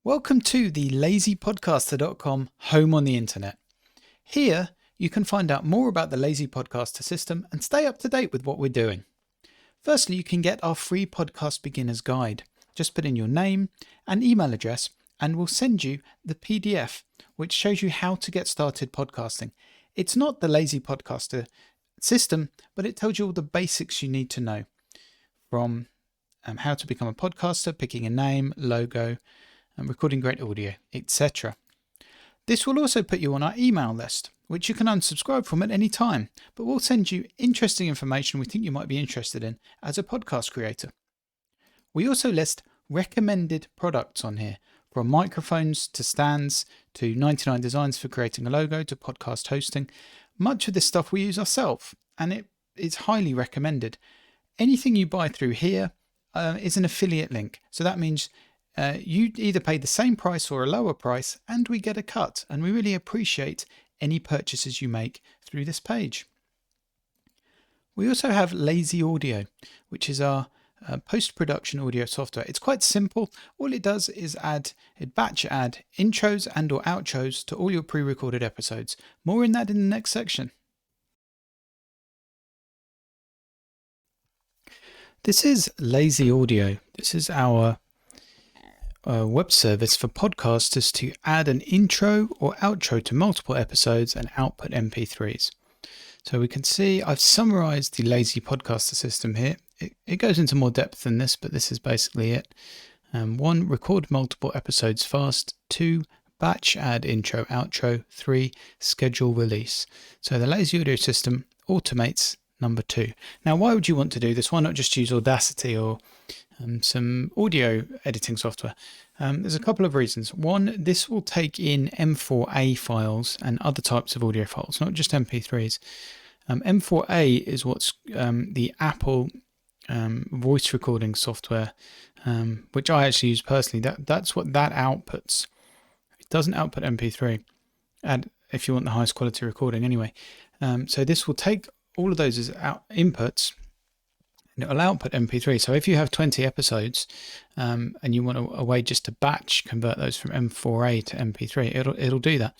Welcome to the lazypodcaster.com home on the internet. Here you can find out more about the Lazy Podcaster system and stay up to date with what we're doing. Firstly, you can get our free podcast beginner's guide. Just put in your name and email address and we'll send you the PDF which shows you how to get started podcasting. It's not the Lazy Podcaster system, but it tells you all the basics you need to know, from how to become a podcaster, picking a name, logo, recording great audio, etc. This will also put you on our email list, which you can unsubscribe from at any time, but we'll send you interesting information we think you might be interested in as a podcast creator. We also list recommended products on here, from microphones to stands to 99 designs for creating a logo to podcast hosting. Much of this stuff we use ourselves, and it is highly recommended. Anything you buy through here is an affiliate link, so that means you either pay the same price or a lower price, and we get a cut, and we really appreciate any purchases you make through this page. We also have Lazy Audio, which is our post-production audio software. It's quite simple. All it does is batch add intros and or outros to all your pre-recorded episodes. More in that in the next section. This is Lazy Audio. This is our web service for podcasters to add an intro or outro to multiple episodes and output MP3s. So we can see I've summarized the Lazy Podcaster system here. It goes into more depth than this, but this is basically it. 1. Record multiple episodes fast. 2. Batch add intro, outro. 3. Schedule release. So the Lazy Audio system automates number 2. Now, why would you want to do this? Why not just use Audacity or some audio editing software? There's a couple of reasons. One, this will take in M4A files and other types of audio files, not just MP3s. M4A is what's the Apple voice recording software, which I actually use personally. That's what that outputs. It doesn't output MP3, and if you want the highest quality recording anyway. So this will take all of those as inputs, and it will output MP3. So if you have 20 episodes and you want a way just to batch convert those from M4A to MP3, it'll do that.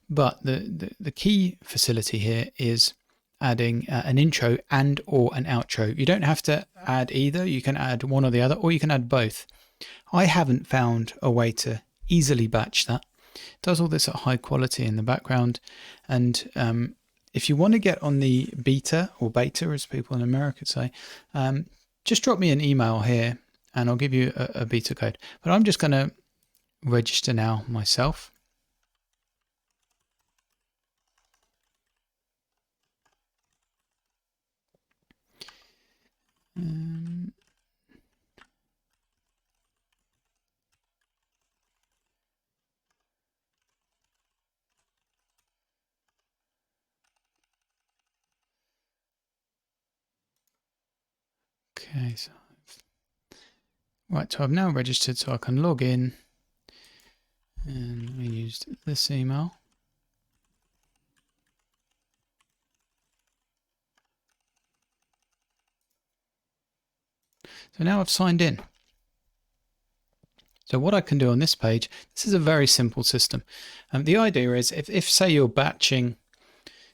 But the key facility here is adding an intro and or an outro. You don't have to add either. You can add one or the other, or you can add both. I haven't found a way to easily batch that. It does all this at high quality in the background, and if you want to get on the beta, or beta as people in America say, just drop me an email here and I'll give you a beta code. But I'm just going to register now myself. Okay, so I've now registered, so I can log in, and we used this email. So now I've signed in. So what I can do on this page, this is a very simple system. The idea is if say you're batching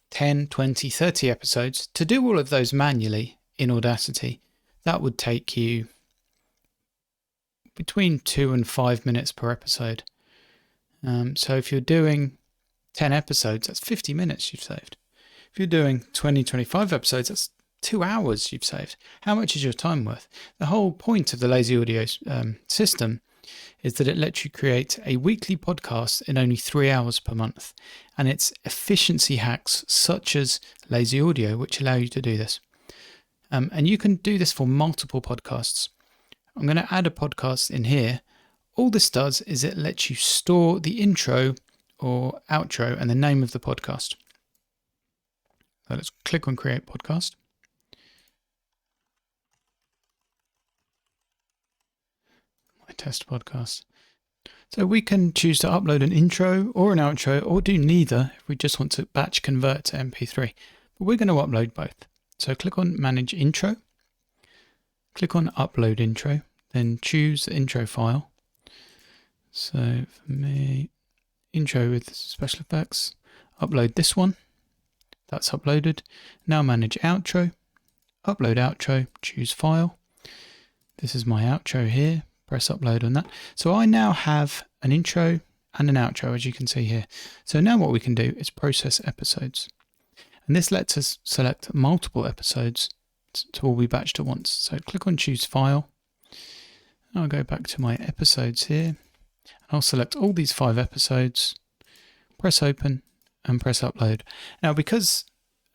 10, 20, 30 episodes, to do all of those manually in Audacity, that would take you between 2 and 5 minutes per episode. So if you're doing 10 episodes, that's 50 minutes you've saved. If you're doing 20, 25 episodes, that's 2 hours you've saved. How much is your time worth? The whole point of the Lazy Audio system is that it lets you create a weekly podcast in only 3 hours per month. And it's efficiency hacks such as Lazy Audio which allow you to do this. And you can do this for multiple podcasts. I'm going to add a podcast in here. All this does is it lets you store the intro or outro and the name of the podcast. So let's click on Create Podcast. My test podcast. So we can choose to upload an intro or an outro, or do neither if we just want to batch convert to MP3. But we're going to upload both. So click on Manage Intro, click on Upload Intro, then choose the intro file. So for me, intro with special effects, upload this one. That's uploaded. Now manage outro, upload outro, choose file. This is my outro here. Press upload on that. So I now have an intro and an outro, as you can see here. So now what we can do is process episodes. And this lets us select multiple episodes to all be batched at once. So click on choose file. I'll go back to my episodes here. And I'll select all these 5 episodes, press open and press upload. Now because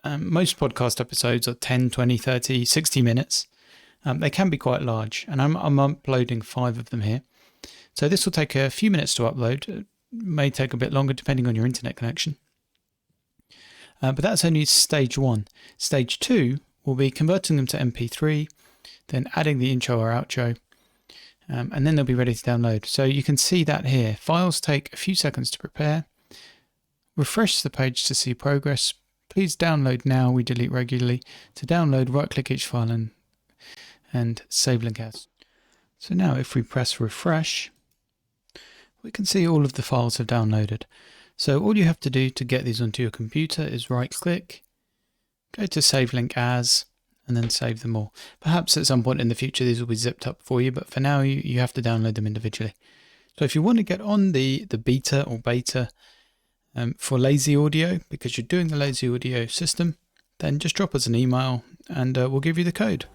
most podcast episodes are 10, 20, 30, 60 minutes, they can be quite large, and I'm uploading 5 of them here. So this will take a few minutes to upload. It may take a bit longer depending on your internet connection. But that's only stage 1. Stage 2 will be converting them to MP3, then adding the intro or outro, and then they'll be ready to download. So you can see that here. Files take a few seconds to prepare. Refresh the page to see progress. Please download now, we delete regularly. To download, right-click each file and save link as. So now if we press refresh, we can see all of the files have downloaded. So all you have to do to get these onto your computer is right-click, go to save link as, and then save them all. Perhaps at some point in the future these will be zipped up for you, but for now you have to download them individually. So if you want to get on the beta or beta for Lazy Audio, because you're doing the Lazy Audio system, then just drop us an email and we'll give you the code.